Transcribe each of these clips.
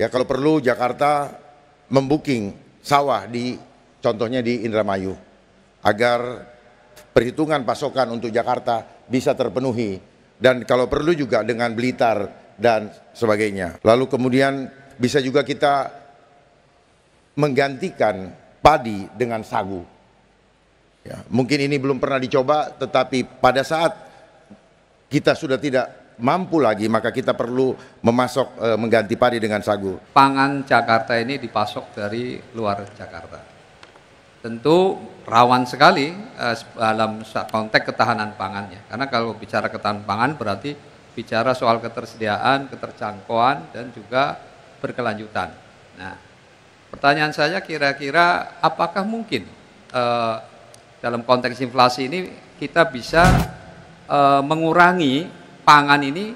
Ya, kalau perlu Jakarta membooking sawah contohnya di Indramayu agar perhitungan pasokan untuk Jakarta bisa terpenuhi, dan kalau perlu juga dengan Blitar dan sebagainya. Lalu kemudian bisa juga kita menggantikan padi dengan sagu. Ya, mungkin ini belum pernah dicoba, tetapi pada saat kita sudah tidak mampu lagi, maka kita perlu mengganti padi dengan sagu. Pangan Jakarta ini dipasok dari luar Jakarta. Tentu rawan sekali dalam konteks ketahanan pangannya. Karena kalau bicara ketahanan pangan berarti bicara soal ketersediaan, keterjangkauan, dan juga berkelanjutan. Nah, pertanyaan saya kira-kira apakah mungkin dalam konteks inflasi ini kita bisa mengurangi pangan ini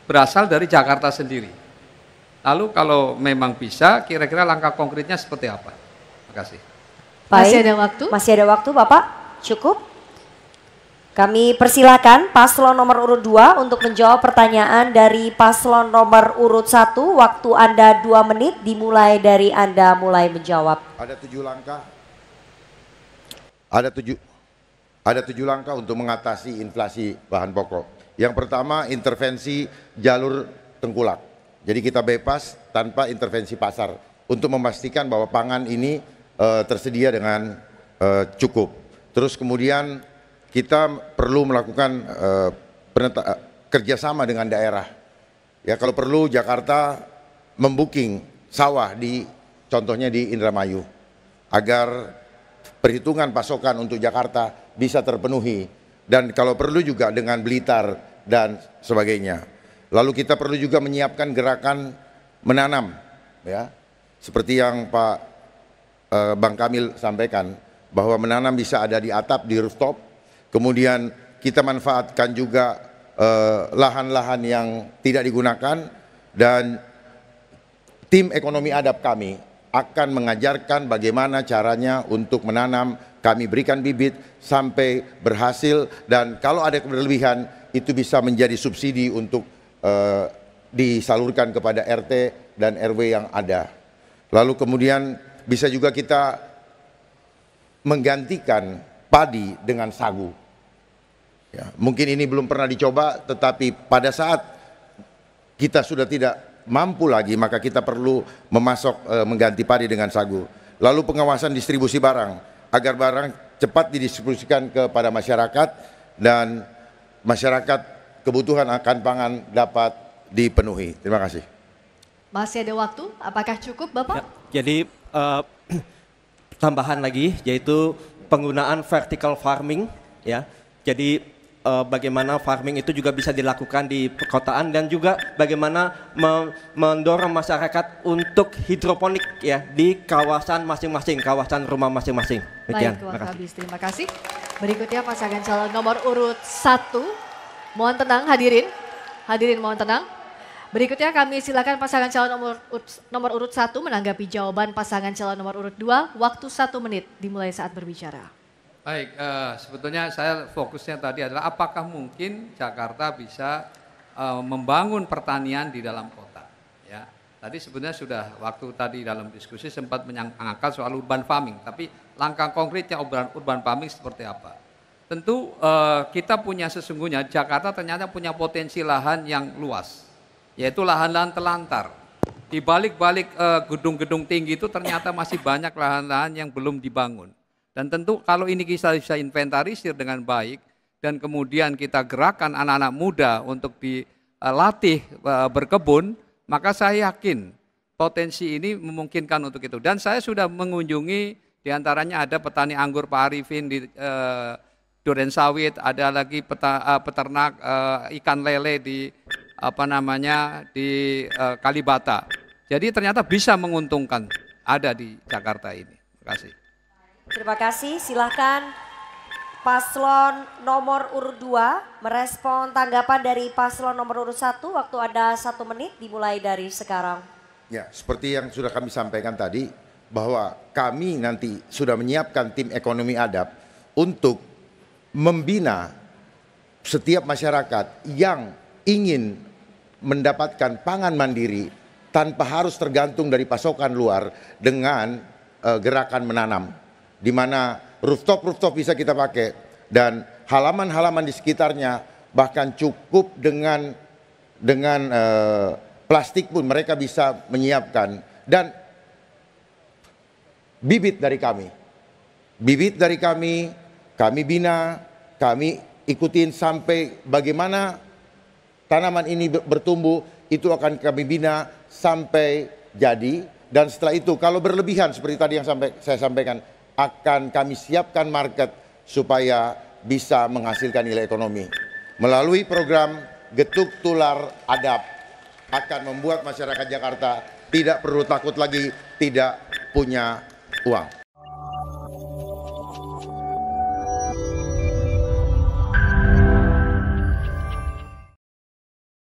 berasal dari Jakarta sendiri. Lalu kalau memang bisa, kira-kira langkah konkretnya seperti apa? Terima kasih. Masih ada waktu? Masih ada waktu, Bapak? Cukup? Kami persilakan paslon nomor urut 2 untuk menjawab pertanyaan dari paslon nomor urut 1. Waktu Anda 2 menit dimulai dari Anda mulai menjawab. Ada 7 langkah. Ada 7 langkah untuk mengatasi inflasi bahan pokok. Yang pertama, intervensi jalur tengkulak. Jadi kita bebas tanpa intervensi pasar untuk memastikan bahwa pangan ini tersedia dengan cukup. Terus kemudian kita perlu melakukan kerjasama dengan daerah. Ya, kalau perlu Jakarta membooking sawah contohnya di Indramayu agar perhitungan pasokan untuk Jakarta bisa terpenuhi, dan kalau perlu juga dengan Blitar dan sebagainya. Lalu kita perlu juga menyiapkan gerakan menanam, ya, seperti yang Pak Bang Kamil sampaikan, bahwa menanam bisa ada di atap, di rooftop. Kemudian kita manfaatkan juga lahan-lahan yang tidak digunakan, dan tim ekonomi adab kami akan mengajarkan bagaimana caranya untuk menanam. Kami berikan bibit sampai berhasil, dan kalau ada berlebihan itu bisa menjadi subsidi untuk disalurkan kepada RT dan RW yang ada. Lalu kemudian bisa juga kita menggantikan padi dengan sagu. Ya, mungkin ini belum pernah dicoba, tetapi pada saat kita sudah tidak mampu lagi, maka kita perlu mengganti padi dengan sagu. Lalu pengawasan distribusi barang, agar barang cepat didistribusikan kepada masyarakat dan masyarakat kebutuhan akan pangan dapat dipenuhi. Terima kasih. Masih ada waktu? Apakah cukup, Bapak? Ya, jadi tambahan lagi yaitu penggunaan vertical farming, ya. Jadi bagaimana farming itu juga bisa dilakukan di perkotaan, dan juga bagaimana mendorong masyarakat untuk hidroponik, ya, di kawasan masing-masing, kawasan rumah masing-masing. Baik, waktu habis. Terima kasih. Berikutnya pasangan calon nomor urut 1. Mohon tenang hadirin. Hadirin mohon tenang. Berikutnya kami silakan pasangan calon nomor urut 1 menanggapi jawaban pasangan calon nomor urut 2. Waktu 1 menit dimulai saat berbicara. Baik, sebetulnya saya fokusnya tadi adalah apakah mungkin Jakarta bisa membangun pertanian di dalam kota. Ya, tadi sebenarnya sudah waktu tadi dalam diskusi sempat mengangkat soal urban farming, tapi langkah konkretnya urban farming seperti apa? Tentu kita punya sesungguhnya Jakarta ternyata punya potensi lahan yang luas, yaitu lahan-lahan telantar. Di balik-balik gedung-gedung tinggi itu ternyata masih banyak lahan-lahan yang belum dibangun. Dan tentu kalau ini kita bisa inventarisir dengan baik, dan kemudian kita gerakkan anak-anak muda untuk dilatih berkebun, maka saya yakin potensi ini memungkinkan untuk itu. Dan saya sudah mengunjungi, diantaranya ada petani anggur Pak Arifin di Durensawit, ada lagi peternak ikan lele di Kalibata. Jadi ternyata bisa menguntungkan ada di Jakarta ini. Terima kasih. Terima kasih, silahkan paslon nomor urut 2 merespon tanggapan dari paslon nomor urut 1. Waktu Anda 1 menit dimulai dari sekarang. Ya, seperti yang sudah kami sampaikan tadi, bahwa kami nanti sudah menyiapkan tim ekonomi adab untuk membina setiap masyarakat yang ingin mendapatkan pangan mandiri tanpa harus tergantung dari pasokan luar dengan gerakan menanam, di mana rooftop bisa kita pakai dan halaman-halaman di sekitarnya bahkan cukup dengan plastik pun mereka bisa menyiapkan. Dan bibit dari kami bina, kami ikutin sampai bagaimana tanaman ini bertumbuh, itu akan kami bina sampai jadi. Dan setelah itu kalau berlebihan seperti tadi yang saya sampaikan, akan kami siapkan market supaya bisa menghasilkan nilai ekonomi. Melalui program Getuk Tular Adab akan membuat masyarakat Jakarta tidak perlu takut lagi tidak punya uang.